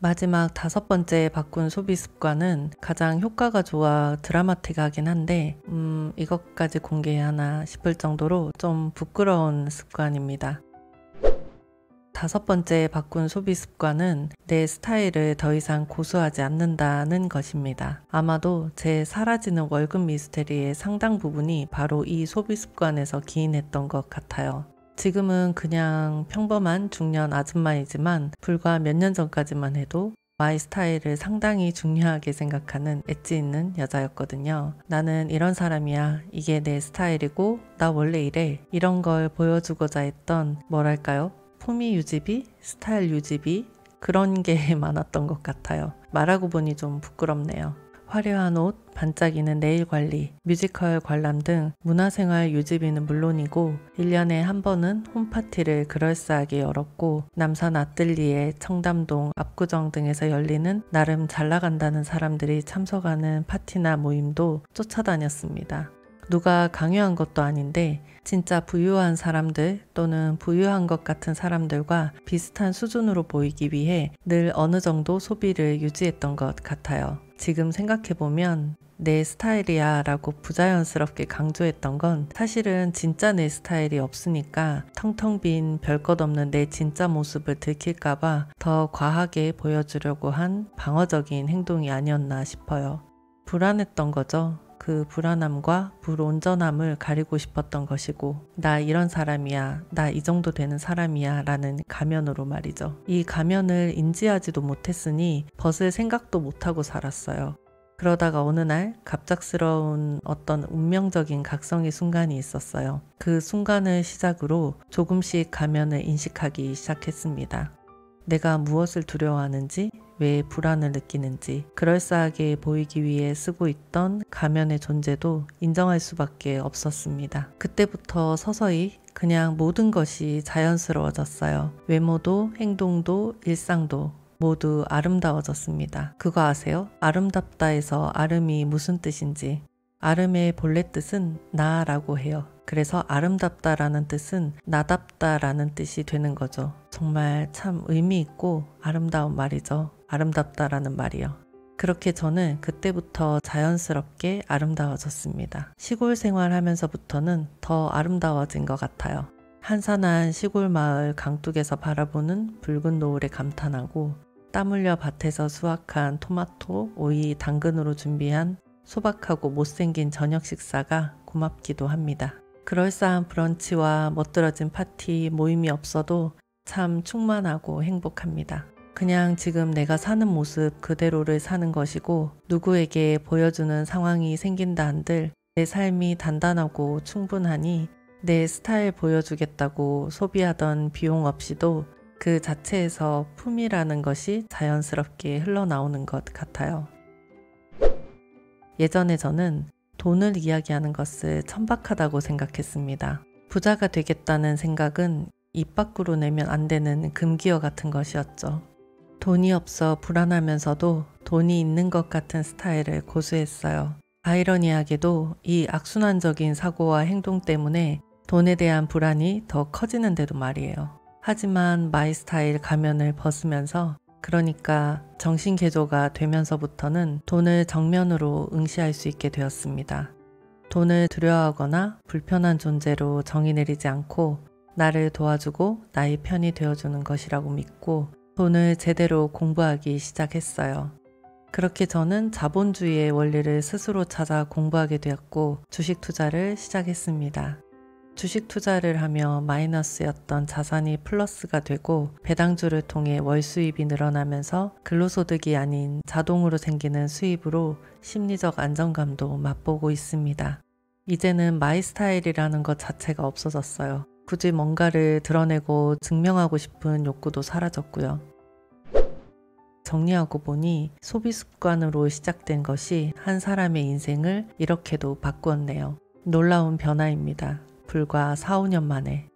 마지막 5번째 바꾼 소비 습관은 가장 효과가 좋아 드라마틱하긴 한데 이것까지 공개해야 하나 싶을 정도로 좀 부끄러운 습관입니다. 5번째 바꾼 소비 습관은 내 스타일을 더 이상 고수하지 않는다는 것입니다. 아마도 제 사라지는 월급 미스테리의 상당 부분이 바로 이 소비 습관에서 기인했던 것 같아요. 지금은 그냥 평범한 중년 아줌마이지만 불과 몇 년 전까지만 해도 마이 스타일을 상당히 중요하게 생각하는 엣지 있는 여자였거든요. 나는 이런 사람이야. 이게 내 스타일이고 나 원래 이래. 이런 걸 보여주고자 했던 뭐랄까요? 품위 유지비? 스타일 유지비? 그런 게 많았던 것 같아요. 말하고 보니 좀 부끄럽네요. 화려한 옷, 반짝이는 네일 관리, 뮤지컬 관람 등 문화생활 유지비는 물론이고 1년에 한 번은 홈파티를 그럴싸하게 열었고 남산 아뜰리에, 청담동, 압구정 등에서 열리는 나름 잘 나간다는 사람들이 참석하는 파티나 모임도 쫓아다녔습니다. 누가 강요한 것도 아닌데 진짜 부유한 사람들 또는 부유한 것 같은 사람들과 비슷한 수준으로 보이기 위해 늘 어느 정도 소비를 유지했던 것 같아요. 지금 생각해보면 내 스타일이야 라고 부자연스럽게 강조했던 건 사실은 진짜 내 스타일이 없으니까 텅텅 빈 별것 없는 내 진짜 모습을 들킬까봐 더 과하게 보여주려고 한 방어적인 행동이 아니었나 싶어요. 불안했던 거죠. 그 불안함과 불온전함을 가리고 싶었던 것이고 나 이런 사람이야, 나 이 정도 되는 사람이야 라는 가면으로 말이죠. 이 가면을 인지하지도 못했으니 벗을 생각도 못하고 살았어요. 그러다가 어느 날 갑작스러운 어떤 운명적인 각성의 순간이 있었어요. 그 순간을 시작으로 조금씩 가면을 인식하기 시작했습니다. 내가 무엇을 두려워하는지, 왜 불안을 느끼는지, 그럴싸하게 보이기 위해 쓰고 있던 가면의 존재도 인정할 수밖에 없었습니다. 그때부터 서서히 그냥 모든 것이 자연스러워졌어요. 외모도, 행동도, 일상도 모두 아름다워졌습니다. 그거 아세요? 아름답다에서 아름이 무슨 뜻인지. 아름의 본래 뜻은 나라고 해요. 그래서 아름답다라는 뜻은 나답다라는 뜻이 되는 거죠. 정말 참 의미 있고 아름다운 말이죠. 아름답다라는 말이요. 그렇게 저는 그때부터 자연스럽게 아름다워졌습니다. 시골 생활하면서부터는 더 아름다워진 것 같아요. 한산한 시골 마을 강둑에서 바라보는 붉은 노을에 감탄하고 땀 흘려 밭에서 수확한 토마토, 오이, 당근으로 준비한 소박하고 못생긴 저녁 식사가 고맙기도 합니다. 그럴싸한 브런치와 멋들어진 파티, 모임이 없어도 참 충만하고 행복합니다. 그냥 지금 내가 사는 모습 그대로를 사는 것이고 누구에게 보여주는 상황이 생긴다 한들 내 삶이 단단하고 충분하니 내 스타일 보여주겠다고 소비하던 비용 없이도 그 자체에서 품이라는 것이 자연스럽게 흘러나오는 것 같아요. 예전에 저는 돈을 이야기하는 것을 천박하다고 생각했습니다. 부자가 되겠다는 생각은 입 밖으로 내면 안 되는 금기어 같은 것이었죠. 돈이 없어 불안하면서도 돈이 있는 것 같은 스타일을 고수했어요. 아이러니하게도 이 악순환적인 사고와 행동 때문에 돈에 대한 불안이 더 커지는데도 말이에요. 하지만 마이 스타일 가면을 벗으면서 그러니까 정신개조가 되면서부터는 돈을 정면으로 응시할 수 있게 되었습니다. 돈을 두려워하거나 불편한 존재로 정의 내리지 않고 나를 도와주고 나의 편이 되어주는 것이라고 믿고 돈을 제대로 공부하기 시작했어요. 그렇게 저는 자본주의의 원리를 스스로 찾아 공부하게 되었고 주식 투자를 시작했습니다. 주식 투자를 하며 마이너스였던 자산이 플러스가 되고 배당주를 통해 월 수입이 늘어나면서 근로소득이 아닌 자동으로 생기는 수입으로 심리적 안정감도 맛보고 있습니다. 이제는 마이 스타일이라는 것 자체가 없어졌어요. 굳이 뭔가를 드러내고 증명하고 싶은 욕구도 사라졌고요. 정리하고 보니 소비 습관으로 시작된 것이 한 사람의 인생을 이렇게도 바꾸었네요. 놀라운 변화입니다. 불과 4, 5년 만에.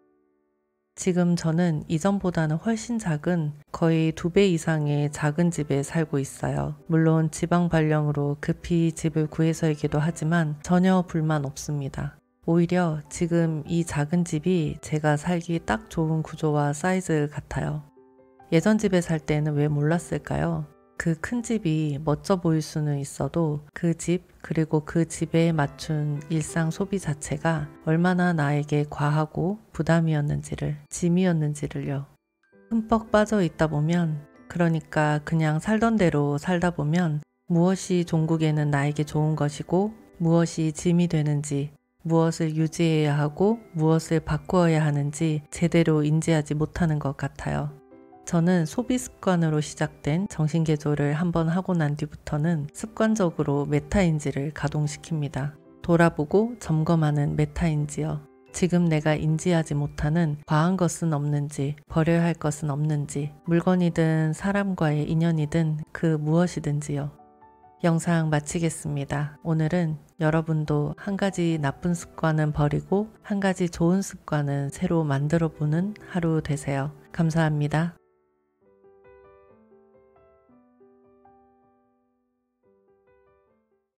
지금 저는 이전보다는 훨씬 작은 거의 2배 이상의 작은 집에 살고 있어요. 물론 지방 발령으로 급히 집을 구해서이기도 하지만 전혀 불만 없습니다. 오히려 지금 이 작은 집이 제가 살기 딱 좋은 구조와 사이즈 같아요. 예전 집에 살 때는 왜 몰랐을까요? 그 큰 집이 멋져 보일 수는 있어도 그 집, 그리고 그 집에 맞춘 일상 소비 자체가 얼마나 나에게 과하고 부담이었는지를, 짐이었는지를요. 흠뻑 빠져 있다 보면, 그러니까 그냥 살던 대로 살다 보면 무엇이 종국에는 나에게 좋은 것이고 무엇이 짐이 되는지, 무엇을 유지해야 하고 무엇을 바꾸어야 하는지 제대로 인지하지 못하는 것 같아요. 저는 소비 습관으로 시작된 정신개조를 한번 하고 난 뒤부터는 습관적으로 메타인지를 가동시킵니다. 돌아보고 점검하는 메타인지요. 지금 내가 인지하지 못하는 과한 것은 없는지, 버려야 할 것은 없는지, 물건이든 사람과의 인연이든 그 무엇이든지요. 영상 마치겠습니다. 오늘은 여러분도 한 가지 나쁜 습관은 버리고 한 가지 좋은 습관은 새로 만들어 보는 하루 되세요. 감사합니다.